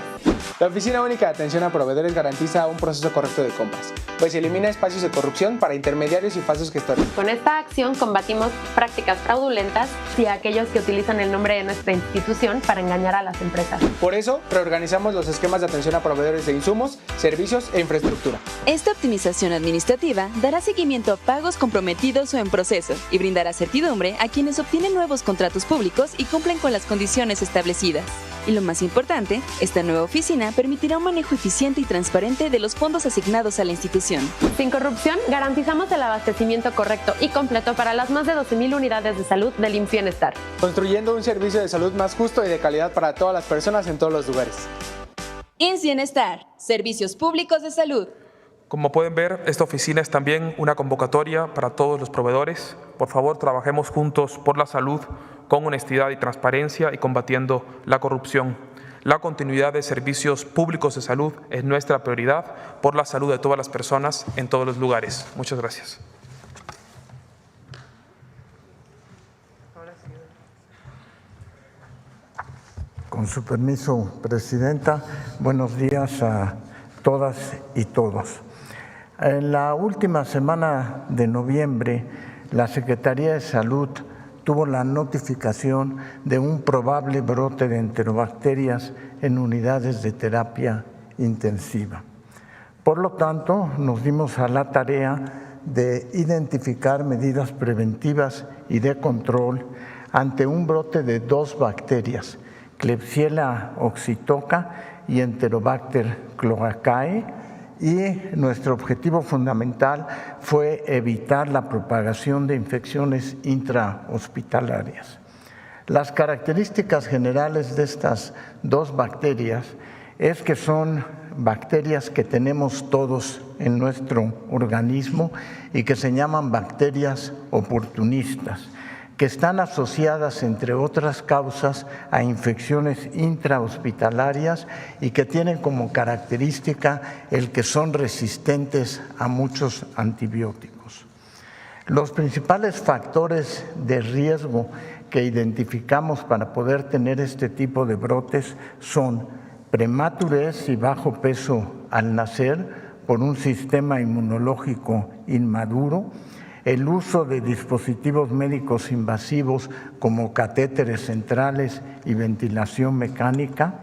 La Oficina Única de Atención a Proveedores garantiza un proceso correcto de compras, pues elimina espacios de corrupción para intermediarios y falsos gestores. Con esta acción combatimos prácticas fraudulentas y a aquellos que utilizan el nombre de nuestra institución para engañar a las empresas. Por eso, reorganizamos los esquemas de atención a proveedores de insumos, servicios e infraestructura. Esta optimización administrativa dará seguimiento a pagos comprometidos o en proceso y brindará certidumbre a quienes obtienen nuevos contratos públicos y cumplen con las condiciones establecidas. Y lo más importante, esta nueva oficina permitirá un manejo eficiente y transparente de los fondos asignados a la institución. Sin corrupción, garantizamos el abastecimiento correcto y completo para las más de 12,000 unidades de salud del IMSS Bienestar. Construyendo un servicio de salud más justo y de calidad para todas las personas en todos los lugares. IMSS Bienestar, servicios públicos de salud. Como pueden ver, esta oficina es también una convocatoria para todos los proveedores. Por favor, trabajemos juntos por la salud con honestidad y transparencia y combatiendo la corrupción. La continuidad de servicios públicos de salud es nuestra prioridad por la salud de todas las personas en todos los lugares. Muchas gracias. Con su permiso, Presidenta, buenos días a todas y todos. En la última semana de noviembre, la Secretaría de Salud tuvo la notificación de un probable brote de enterobacterias en unidades de terapia intensiva. Por lo tanto, nos dimos a la tarea de identificar medidas preventivas y de control ante un brote de 2 bacterias, Klebsiella oxytoca y Enterobacter cloacae, y nuestro objetivo fundamental fue evitar la propagación de infecciones intrahospitalarias. Las características generales de estas 2 bacterias es que son bacterias que tenemos todos en nuestro organismo y que se llaman bacterias oportunistas, que están asociadas, entre otras causas, a infecciones intrahospitalarias y que tienen como característica el que son resistentes a muchos antibióticos. Los principales factores de riesgo que identificamos para poder tener este tipo de brotes son prematurez y bajo peso al nacer por un sistema inmunológico inmaduro, el uso de dispositivos médicos invasivos como catéteres centrales y ventilación mecánica,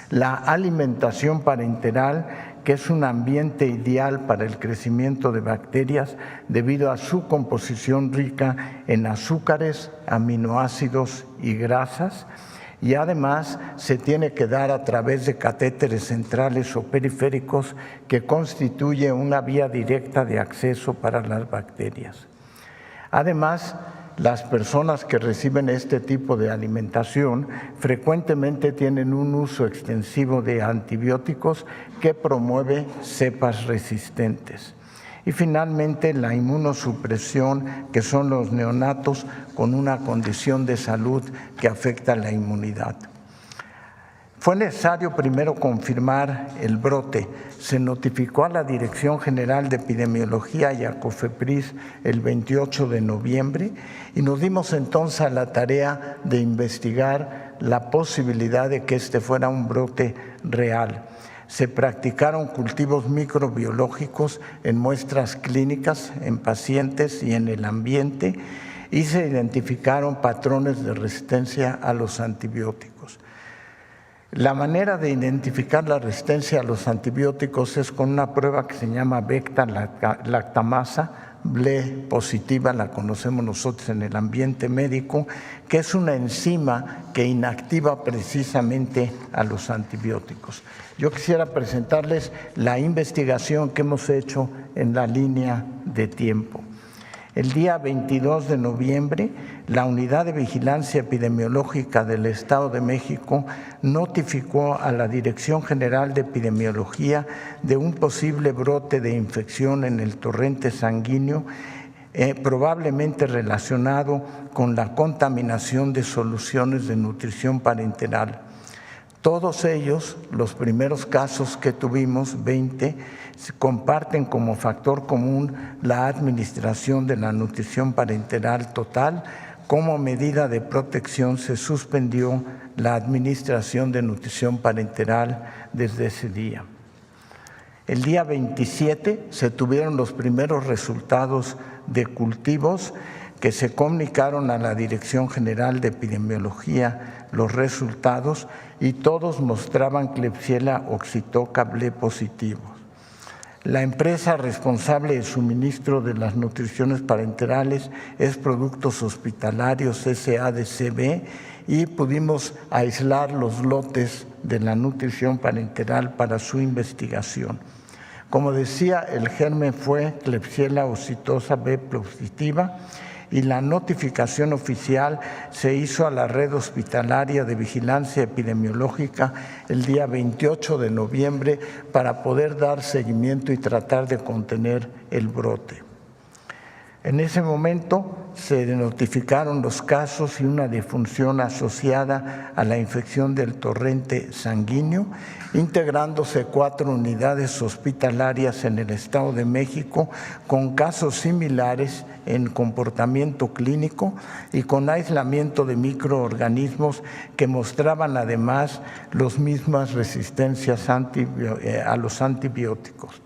la alimentación parenteral, que es un ambiente ideal para el crecimiento de bacterias debido a su composición rica en azúcares, aminoácidos y grasas, y además se tiene que dar a través de catéteres centrales o periféricos que constituye una vía directa de acceso para las bacterias. Además, las personas que reciben este tipo de alimentación frecuentemente tienen un uso extensivo de antibióticos que promueve cepas resistentes. Y finalmente, la inmunosupresión, que son los neonatos con una condición de salud que afecta la inmunidad. Fue necesario primero confirmar el brote. Se notificó a la Dirección General de Epidemiología y a COFEPRIS el 28 de noviembre y nos dimos entonces a la tarea de investigar la posibilidad de que este fuera un brote real. Se practicaron cultivos microbiológicos en muestras clínicas, en pacientes y en el ambiente, y se identificaron patrones de resistencia a los antibióticos. La manera de identificar la resistencia a los antibióticos es con una prueba que se llama beta-lactamasa, BLE positiva, la conocemos nosotros en el ambiente médico, que es una enzima que inactiva precisamente a los antibióticos. Yo quisiera presentarles la investigación que hemos hecho en la línea de tiempo. El día 22 de noviembre, la Unidad de Vigilancia Epidemiológica del Estado de México notificó a la Dirección General de Epidemiología de un posible brote de infección en el torrente sanguíneo, probablemente relacionado con la contaminación de soluciones de nutrición parenteral. Todos ellos, los primeros casos que tuvimos, 20, comparten como factor común la administración de la nutrición parenteral total. Como medida de protección se suspendió la administración de nutrición parenteral desde ese día. El día 27 se tuvieron los primeros resultados de cultivos que se comunicaron a la Dirección General de Epidemiología los resultados y todos mostraban Klebsiella oxytoca B positivos. La empresa responsable de suministro de las nutriciones parenterales es Productos Hospitalarios SADCB y pudimos aislar los lotes de la nutrición parenteral para su investigación. Como decía, el germen fue Klebsiella oxitosa B positiva y la notificación oficial se hizo a la Red Hospitalaria de Vigilancia Epidemiológica el día 28 de noviembre para poder dar seguimiento y tratar de contener el brote. En ese momento se notificaron los casos y una defunción asociada a la infección del torrente sanguíneo, integrándose 4 unidades hospitalarias en el Estado de México con casos similares en comportamiento clínico y con aislamiento de microorganismos que mostraban además las mismas resistencias a los antibióticos.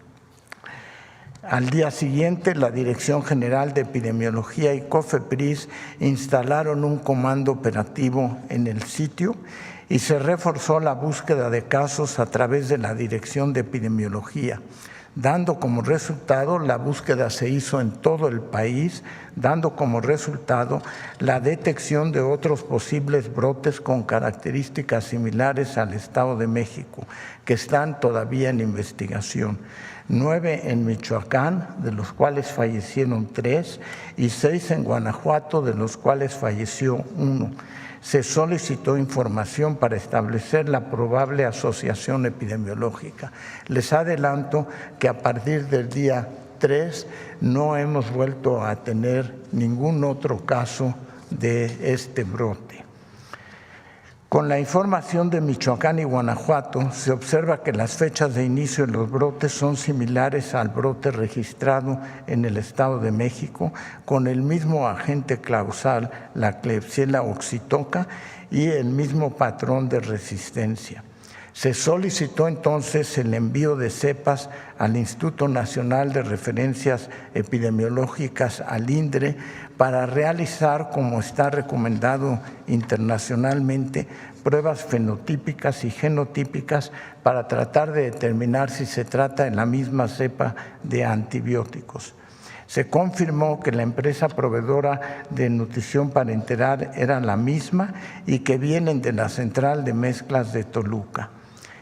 Al día siguiente, la Dirección General de Epidemiología y COFEPRIS instalaron un comando operativo en el sitio y se reforzó la búsqueda de casos a través de la Dirección de Epidemiología, dando como resultado, la búsqueda se hizo en todo el país, dando como resultado la detección de otros posibles brotes con características similares al Estado de México, que están todavía en investigación. 9 en Michoacán, de los cuales fallecieron 3, y 6 en Guanajuato, de los cuales falleció 1. Se solicitó información para establecer la probable asociación epidemiológica. Les adelanto que a partir del día 3 no hemos vuelto a tener ningún otro caso de este brote. Con la información de Michoacán y Guanajuato, se observa que las fechas de inicio de los brotes son similares al brote registrado en el Estado de México, con el mismo agente causal, la Klebsiella oxytoca, y el mismo patrón de resistencia. Se solicitó entonces el envío de cepas al Instituto Nacional de Referencias Epidemiológicas, al INDRE, para realizar, como está recomendado internacionalmente, pruebas fenotípicas y genotípicas para tratar de determinar si se trata de la misma cepa de antibióticos. Se confirmó que la empresa proveedora de nutrición parenteral era la misma y que vienen de la Central de Mezclas de Toluca.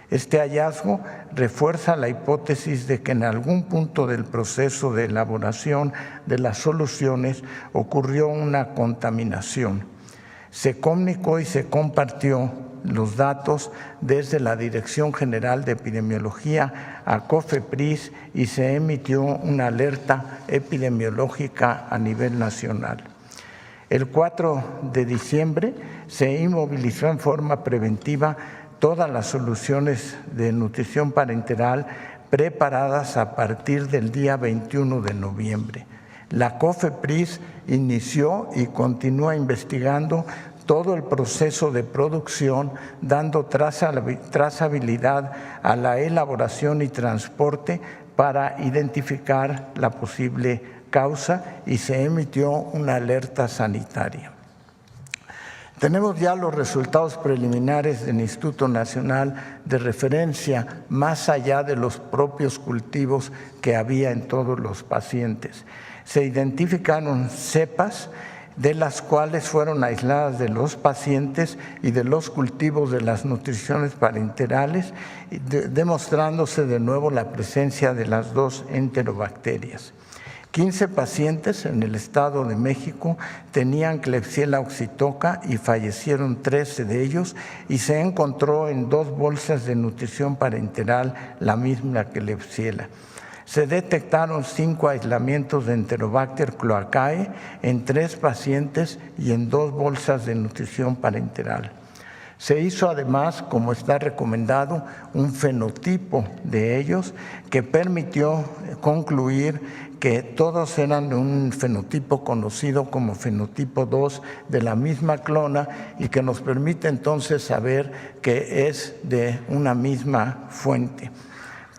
Este hallazgo refuerza la hipótesis de que en algún punto del proceso de elaboración de las soluciones ocurrió una contaminación. Se comunicó y se compartió los datos desde la Dirección General de Epidemiología a COFEPRIS y se emitió una alerta epidemiológica a nivel nacional. El 4 de diciembre se inmovilizó en forma preventiva todas las soluciones de nutrición parenteral preparadas a partir del día 21 de noviembre. La COFEPRIS inició y continúa investigando todo el proceso de producción, dando trazabilidad a la elaboración y transporte para identificar la posible causa y se emitió una alerta sanitaria. Tenemos ya los resultados preliminares del Instituto Nacional de Referencia, más allá de los propios cultivos que había en todos los pacientes. Se identificaron cepas de las cuales fueron aisladas de los pacientes y de los cultivos de las nutriciones parenterales, demostrándose de nuevo la presencia de las 2 enterobacterias. 15 pacientes en el Estado de México tenían Klebsiella oxytoca y fallecieron 13 de ellos, y se encontró en 2 bolsas de nutrición parenteral la misma Klebsiella. Se detectaron 5 aislamientos de Enterobacter cloacae en 3 pacientes y en 2 bolsas de nutrición parenteral. Se hizo además, como está recomendado, un fenotipo de ellos que permitió concluir que todos eran de un fenotipo conocido como fenotipo 2 de la misma clona, y que nos permite entonces saber que es de una misma fuente.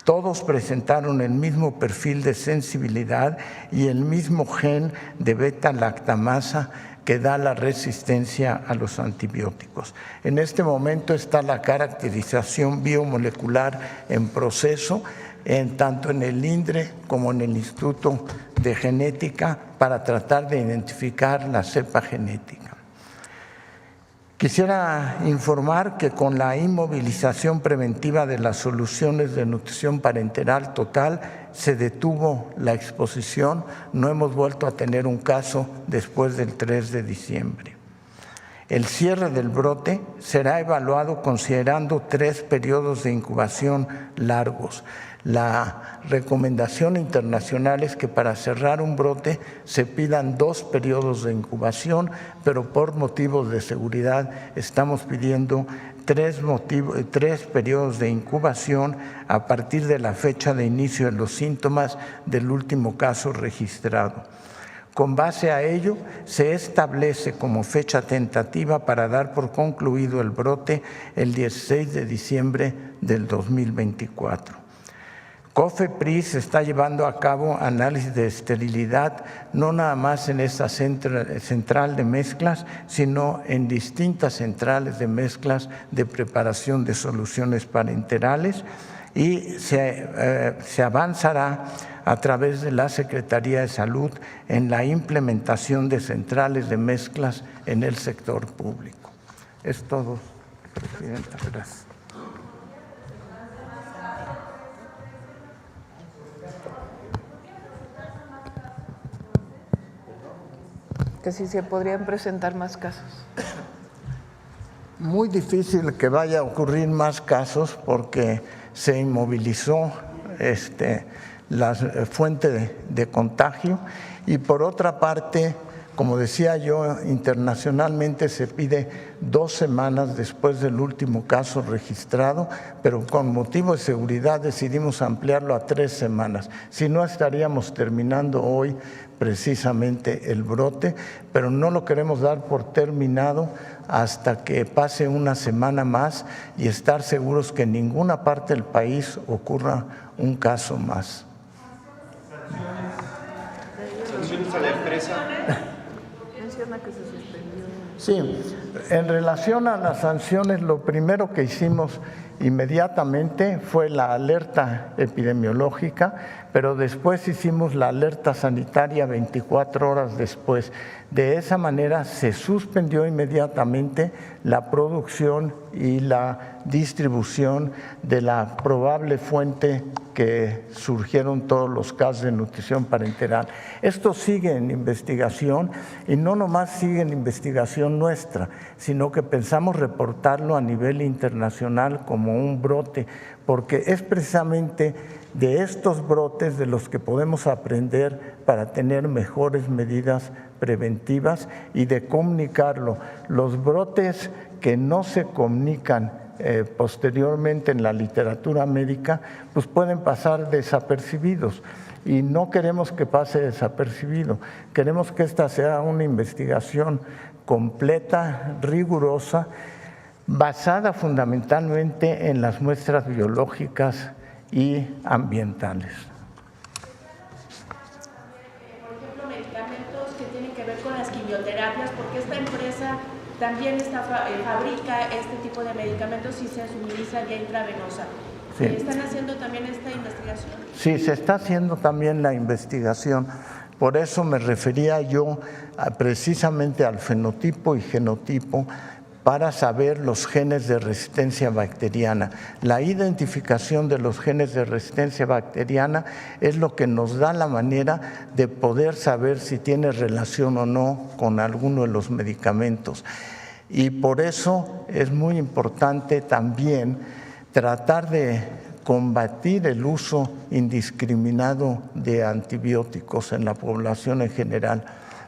Todos presentaron el mismo perfil de sensibilidad y el mismo gen de beta-lactamasa que da la resistencia a los antibióticos. En este momento está la caracterización biomolecular en proceso, tanto en el INDRE como en el Instituto de Genética, para tratar de identificar la cepa genética. Quisiera informar que con la inmovilización preventiva de las soluciones de nutrición parenteral total se detuvo la exposición. No hemos vuelto a tener un caso después del 3 de diciembre. El cierre del brote será evaluado considerando 3 periodos de incubación largos. La recomendación internacional es que para cerrar un brote se pidan 2 periodos de incubación, pero por motivos de seguridad estamos pidiendo 3 periodos de incubación a partir de la fecha de inicio de los síntomas del último caso registrado. Con base a ello, se establece como fecha tentativa para dar por concluido el brote el 16 de diciembre del 2024. COFEPRIS está llevando a cabo análisis de esterilidad, no nada más en esta central de mezclas, sino en distintas centrales de mezclas de preparación de soluciones parenterales, y se avanzará a través de la Secretaría de Salud en la implementación de centrales de mezclas en el sector público. Es todo, Presidenta. Gracias. Que si se podrían presentar más casos. Muy difícil que vaya a ocurrir más casos porque se inmovilizó la fuente de contagio, y por otra parte, como decía yo, internacionalmente se pide 2 semanas después del último caso registrado, pero con motivo de seguridad decidimos ampliarlo a 3 semanas. Si no, estaríamos terminando hoy precisamente el brote, pero no lo queremos dar por terminado hasta que pase una semana más y estar seguros que en ninguna parte del país ocurra un caso más. ¿Sanciones a la empresa? Menciona que se suspendió. Sí, en relación a las sanciones, lo primero que hicimos inmediatamente fue la alerta epidemiológica, pero después hicimos la alerta sanitaria 24 horas después. De esa manera se suspendió inmediatamente la producción y la distribución de la probable fuente que surgieron todos los casos de nutrición parenteral. Esto sigue en investigación, y no nomás sigue en investigación nuestra, sino que pensamos reportarlo a nivel internacional como un brote, porque es precisamente de estos brotes de los que podemos aprender para tener mejores medidas preventivas y de comunicarlo. Los brotes que no se comunican posteriormente en la literatura médica, pues pueden pasar desapercibidos, y no queremos que pase desapercibido. Queremos que esta sea una investigación completa, rigurosa, basada fundamentalmente en las muestras biológicas y ambientales. Por ejemplo, medicamentos que tienen que ver con las quimioterapias, porque esta empresa también fabrica este tipo de medicamentos y se suministra vía intravenosa. Sí. ¿Están haciendo también esta investigación? Sí, se está haciendo también la investigación. Por eso me refería yo precisamente al fenotipo y genotipo, para saber los genes de resistencia bacteriana. La identificación de los genes de resistencia bacteriana es lo que nos da la manera de poder saber si tiene relación o no con alguno de los medicamentos. Y por eso es muy importante también tratar de combatir el uso indiscriminado de antibióticos en la población en general,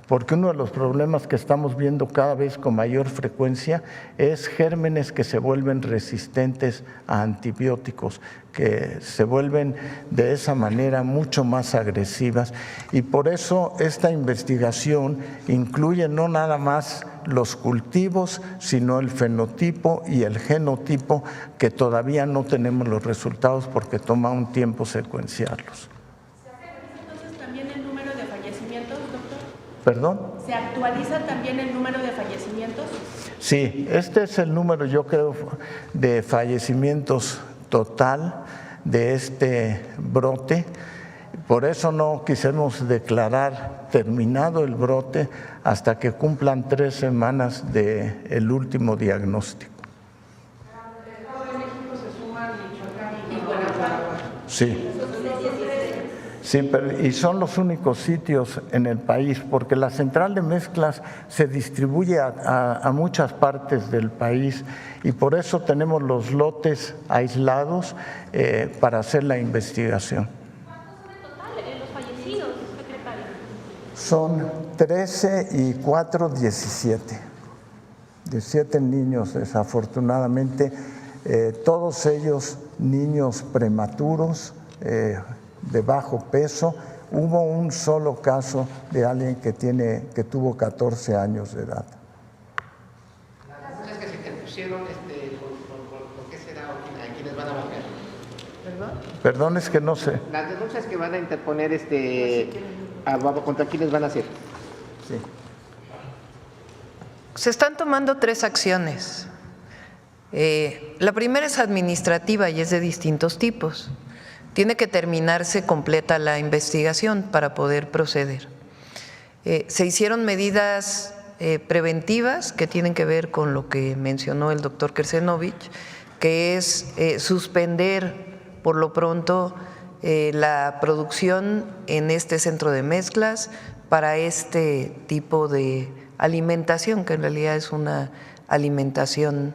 porque uno de los problemas que estamos viendo cada vez con mayor frecuencia es gérmenes que se vuelven resistentes a antibióticos, que se vuelven de esa manera mucho más agresivas. Y por eso esta investigación incluye no nada más los cultivos, sino el fenotipo y el genotipo, que todavía no tenemos los resultados porque toma un tiempo secuenciarlos. ¿Perdón? ¿Se actualiza también el número de fallecimientos? Sí, este es el número, yo creo, de fallecimientos total de este brote. Por eso no quisimos declarar terminado el brote hasta que cumplan 3 semanas del último diagnóstico. Sí. Sí, y son los únicos sitios en el país, porque la central de mezclas se distribuye a muchas partes del país y por eso tenemos los lotes aislados para hacer la investigación. ¿Cuántos son en total los fallecidos, secretario? Son 13 y 4, 17. 17 niños, desafortunadamente, todos ellos niños prematuros, de bajo peso. Hubo un solo caso de alguien que tuvo 14 años de edad. Las denuncias que se interpusieron, ¿por qué será o a quiénes van a marcar? ¿Perdón? Perdón, es que no sé. Las denuncias que van a interponer, ¿contra quiénes van a ser? Sí. Se están tomando 3 acciones. La primera es administrativa y es de distintos tipos. Tiene que terminarse completa la investigación para poder proceder. Se hicieron medidas preventivas que tienen que ver con lo que mencionó el doctor Kersenovich, que es suspender por lo pronto la producción en este centro de mezclas para este tipo de alimentación, que en realidad es una alimentación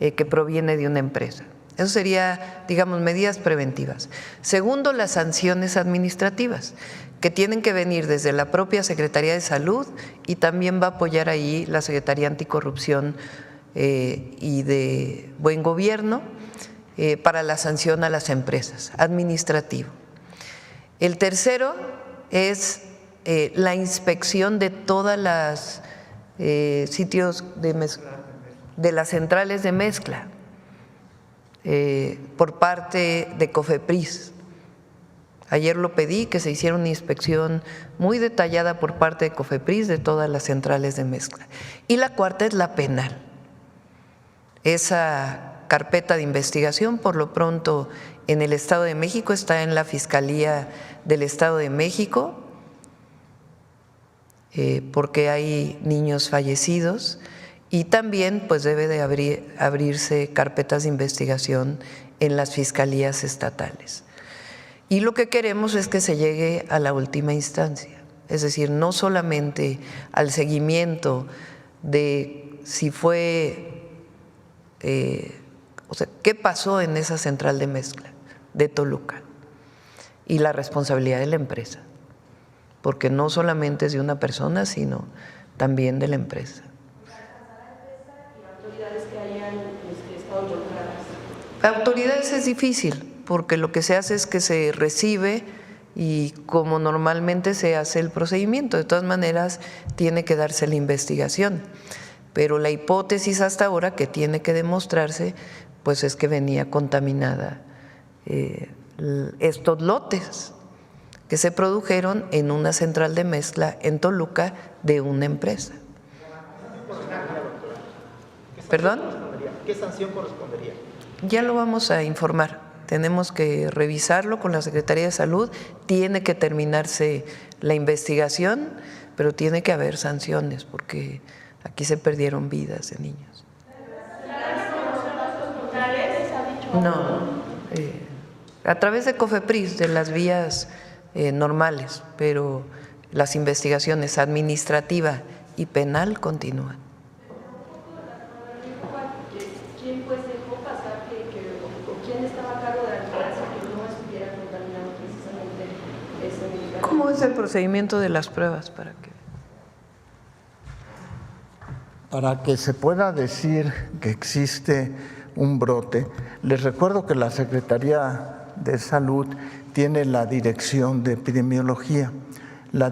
que proviene de una empresa. Eso sería, digamos, medidas preventivas. Segundo, las sanciones administrativas, que tienen que venir desde la propia Secretaría de Salud y también va a apoyar ahí la Secretaría Anticorrupción y de Buen Gobierno para la sanción a las empresas, administrativo. El tercero es la inspección de todas las sitios de las centrales de mezcla. Por parte de COFEPRIS. Ayer lo pedí, que se hiciera una inspección muy detallada por parte de COFEPRIS de todas las centrales de mezcla. Y la cuarta es la penal. Esa carpeta de investigación, por lo pronto, en el Estado de México, está en la Fiscalía del Estado de México, porque hay niños fallecidos. Y también pues debe de abrirse carpetas de investigación en las fiscalías estatales. Y lo que queremos es que se llegue a la última instancia, es decir, no solamente al seguimiento de si fue, qué pasó en esa central de mezcla de Toluca y la responsabilidad de la empresa, porque no solamente es de una persona, sino también de la empresa. Autoridades es difícil, porque lo que se hace es que se recibe y como normalmente se hace el procedimiento. De todas maneras, tiene que darse la investigación. Pero la hipótesis hasta ahora que tiene que demostrarse, pues es que venía contaminada estos lotes que se produjeron en una central de mezcla en Toluca de una empresa. ¿Perdón? ¿Qué sanción correspondería? Ya lo vamos a informar. Tenemos que revisarlo con la Secretaría de Salud. Tiene que terminarse la investigación, pero tiene que haber sanciones porque aquí se perdieron vidas de niños. No, a través de COFEPRIS, de las vías normales, pero las investigaciones administrativa y penal continúan. ¿Quién pues dejó pasar o quién estaba a cargo de la vigilancia que no estuviera contaminando precisamente ese medicamento? ¿Cómo es el procedimiento de las pruebas Para que se pueda decir que existe un brote, les recuerdo que la Secretaría de Salud tiene la Dirección de Epidemiología. La